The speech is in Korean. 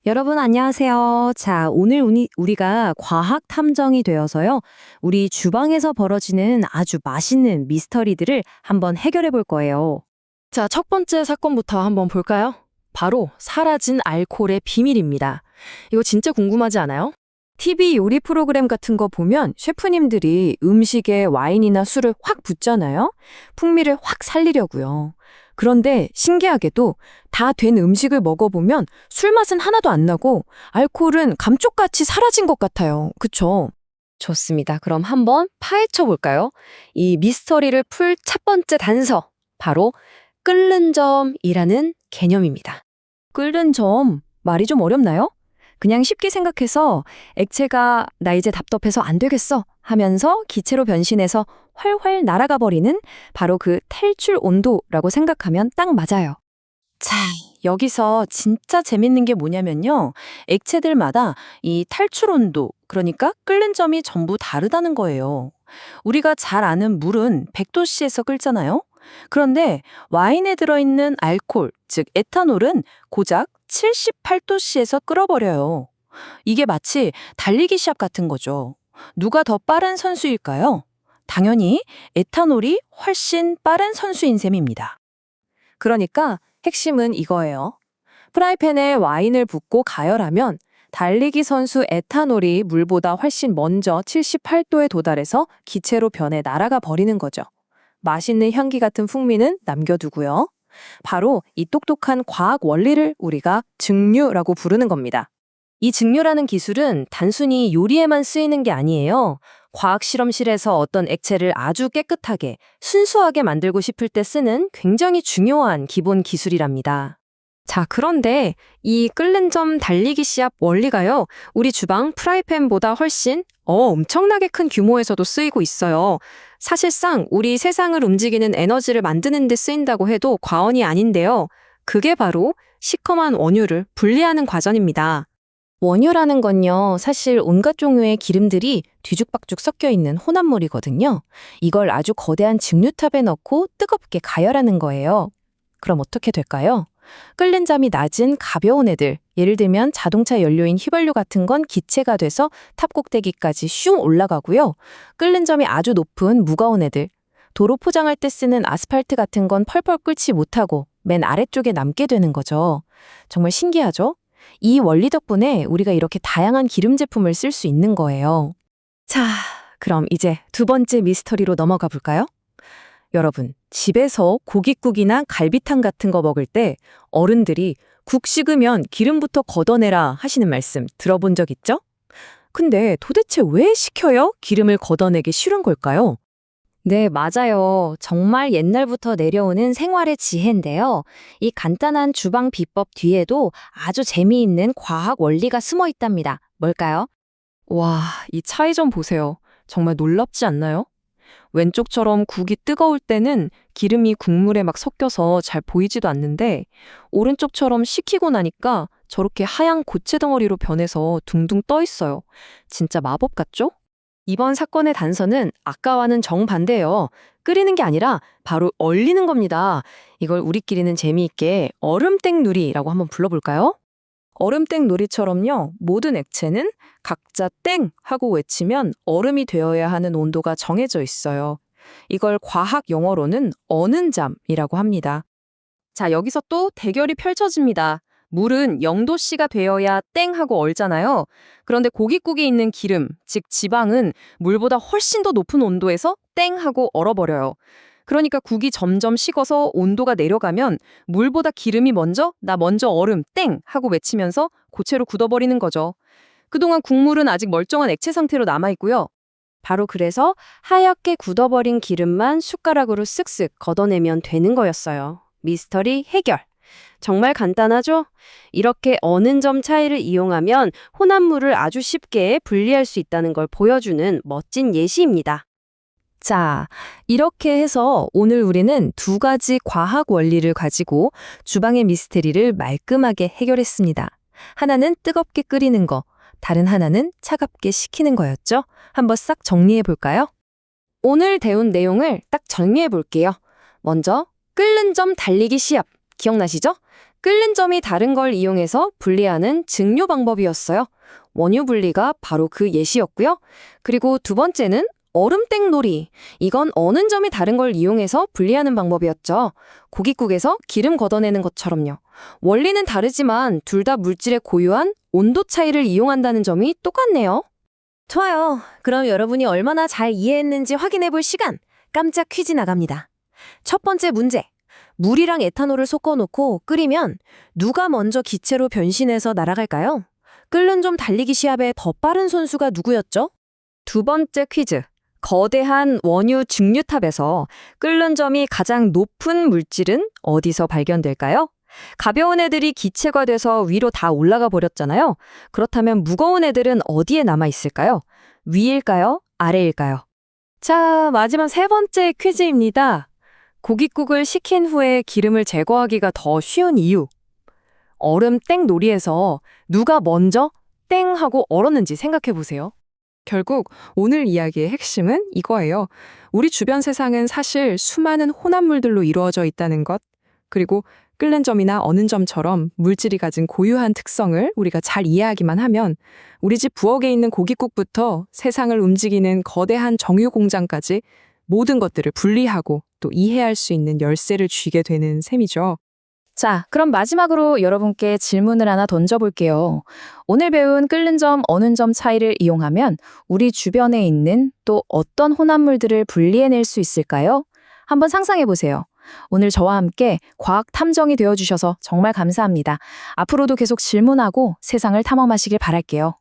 여러분 안녕하세요. 자, 오늘 우리가 과학 탐정이 되어서요. 우리 주방에서 벌어지는 아주 맛있는 미스터리들을 한번 해결해 볼 거예요. 자, 첫 번째 사건부터 한번 볼까요? 바로 사라진 알코올의 비밀입니다. 이거 진짜 궁금하지 않아요? TV 요리 프로그램 같은 거 보면 셰프님들이 음식에 와인이나 술을 확 붓잖아요. 풍미를 확 살리려고요. 그런데 신기하게도 다 된 음식을 먹어보면 술 맛은 하나도 안 나고 알코올은 감쪽같이 사라진 것 같아요. 그쵸? 좋습니다. 그럼 한번 파헤쳐 볼까요? 이 미스터리를 풀 첫 번째 단서, 바로 끓는 점이라는 개념입니다. 끓는 점, 말이 좀 어렵나요? 그냥 쉽게 생각해서 액체가 나 이제 답답해서 안 되겠어 하면서 기체로 변신해서 활활 날아가 버리는 바로 그 탈출 온도라고 생각하면 딱 맞아요. 자, 여기서 진짜 재밌는 게 뭐냐면요. 액체들마다 이 탈출 온도, 그러니까 끓는 점이 전부 다르다는 거예요. 우리가 잘 아는 물은 100도씨에서 끓잖아요. 그런데 와인에 들어있는 알코올, 즉 에탄올은 고작 78도씨에서 끓어버려요. 이게 마치 달리기 시합 같은 거죠. 누가 더 빠른 선수일까요? 당연히 에탄올이 훨씬 빠른 선수인 셈입니다. 그러니까 핵심은 이거예요. 프라이팬에 와인을 붓고 가열하면 달리기 선수 에탄올이 물보다 훨씬 먼저 78도에 도달해서 기체로 변해 날아가 버리는 거죠. 맛있는 향기 같은 풍미는 남겨두고요. 바로 이 똑똑한 과학 원리를 우리가 증류라고 부르는 겁니다. 이 증류라는 기술은 단순히 요리에만 쓰이는 게 아니에요. 과학 실험실에서 어떤 액체를 아주 깨끗하게, 순수하게 만들고 싶을 때 쓰는 굉장히 중요한 기본 기술이랍니다. 자, 그런데 이 끓는 점 달리기 시합 원리가요, 우리 주방 프라이팬보다 훨씬 엄청나게 큰 규모에서도 쓰이고 있어요. 사실상 우리 세상을 움직이는 에너지를 만드는 데 쓰인다고 해도 과언이 아닌데요. 그게 바로 시커먼 원유를 분리하는 과정입니다. 원유라는 건요, 사실 온갖 종류의 기름들이 뒤죽박죽 섞여 있는 혼합물이거든요. 이걸 아주 거대한 증류탑에 넣고 뜨겁게 가열하는 거예요. 그럼 어떻게 될까요? 끓는 점이 낮은 가벼운 애들, 예를 들면 자동차 연료인 휘발유 같은 건 기체가 돼서 탑 꼭대기까지 슝 올라가고요. 끓는 점이 아주 높은 무거운 애들, 도로 포장할 때 쓰는 아스팔트 같은 건 펄펄 끓지 못하고 맨 아래쪽에 남게 되는 거죠. 정말 신기하죠? 이 원리 덕분에 우리가 이렇게 다양한 기름 제품을 쓸 수 있는 거예요. 자, 그럼 이제 두 번째 미스터리로 넘어가 볼까요? 여러분, 집에서 고깃국이나 갈비탕 같은 거 먹을 때 어른들이 국 식으면 기름부터 걷어내라 하시는 말씀 들어본 적 있죠? 근데 도대체 왜 시켜요? 기름을 걷어내기 싫은 걸까요? 네, 맞아요. 정말 옛날부터 내려오는 생활의 지혜인데요. 이 간단한 주방 비법 뒤에도 아주 재미있는 과학 원리가 숨어 있답니다. 뭘까요? 와, 이 차이 좀 보세요. 정말 놀랍지 않나요? 왼쪽처럼 국이 뜨거울 때는 기름이 국물에 막 섞여서 잘 보이지도 않는데, 오른쪽처럼 식히고 나니까 저렇게 하얀 고체 덩어리로 변해서 둥둥 떠 있어요. 진짜 마법 같죠? 이번 사건의 단서는 아까와는 정반대예요. 끓이는 게 아니라 바로 얼리는 겁니다. 이걸 우리끼리는 재미있게 얼음땡 놀이라고 한번 불러볼까요? 얼음땡 놀이처럼요, 모든 액체는 각자 땡 하고 외치면 얼음이 되어야 하는 온도가 정해져 있어요. 이걸 과학 용어로는 어는 잠이라고 합니다. 자, 여기서 또 대결이 펼쳐집니다. 물은 0도씨가 되어야 땡 하고 얼잖아요. 그런데 고깃국에 있는 기름, 즉 지방은 물보다 훨씬 더 높은 온도에서 땡 하고 얼어버려요. 그러니까 국이 점점 식어서 온도가 내려가면 물보다 기름이 먼저 나 먼저 얼음 땡 하고 외치면서 고체로 굳어버리는 거죠. 그동안 국물은 아직 멀쩡한 액체 상태로 남아있고요. 바로 그래서 하얗게 굳어버린 기름만 숟가락으로 쓱쓱 걷어내면 되는 거였어요. 미스터리 해결. 정말 간단하죠? 이렇게 어는 점 차이를 이용하면 혼합물을 아주 쉽게 분리할 수 있다는 걸 보여주는 멋진 예시입니다. 자, 이렇게 해서 오늘 우리는 두 가지 과학 원리를 가지고 주방의 미스테리를 말끔하게 해결했습니다. 하나는 뜨겁게 끓이는 거, 다른 하나는 차갑게 식히는 거였죠? 한번 싹 정리해 볼까요? 오늘 배운 내용을 딱 정리해 볼게요. 먼저 끓는 점 달리기 시합 기억나시죠? 끓는 점이 다른 걸 이용해서 분리하는 증류 방법이었어요. 원유 분리가 바로 그 예시였고요. 그리고 두 번째는 얼음땡 놀이. 이건 어는 점이 다른 걸 이용해서 분리하는 방법이었죠. 고깃국에서 기름 걷어내는 것처럼요. 원리는 다르지만 둘 다 물질의 고유한 온도 차이를 이용한다는 점이 똑같네요. 좋아요. 그럼 여러분이 얼마나 잘 이해했는지 확인해 볼 시간. 깜짝 퀴즈 나갑니다. 첫 번째 문제. 물이랑 에탄올을 섞어놓고 끓이면 누가 먼저 기체로 변신해서 날아갈까요? 끓는 점 달리기 시합의 더 빠른 선수가 누구였죠? 두 번째 퀴즈. 거대한 원유 증류탑에서 끓는 점이 가장 높은 물질은 어디서 발견될까요? 가벼운 애들이 기체가 돼서 위로 다 올라가 버렸잖아요. 그렇다면 무거운 애들은 어디에 남아 있을까요? 위일까요? 아래일까요? 자, 마지막 세 번째 퀴즈입니다. 고깃국을 식힌 후에 기름을 제거하기가 더 쉬운 이유. 얼음 땡 놀이에서 누가 먼저 땡 하고 얼었는지 생각해 보세요. 결국 오늘 이야기의 핵심은 이거예요. 우리 주변 세상은 사실 수많은 혼합물들로 이루어져 있다는 것, 그리고 끓는 점이나 어는 점처럼 물질이 가진 고유한 특성을 우리가 잘 이해하기만 하면 우리 집 부엌에 있는 고깃국부터 세상을 움직이는 거대한 정유 공장까지 모든 것들을 분리하고 또 이해할 수 있는 열쇠를 쥐게 되는 셈이죠. 자, 그럼 마지막으로 여러분께 질문을 하나 던져볼게요. 오늘 배운 끓는 점, 어는 점 차이를 이용하면 우리 주변에 있는 또 어떤 혼합물들을 분리해낼 수 있을까요? 한번 상상해보세요. 오늘 저와 함께 과학 탐정이 되어주셔서 정말 감사합니다. 앞으로도 계속 질문하고 세상을 탐험하시길 바랄게요.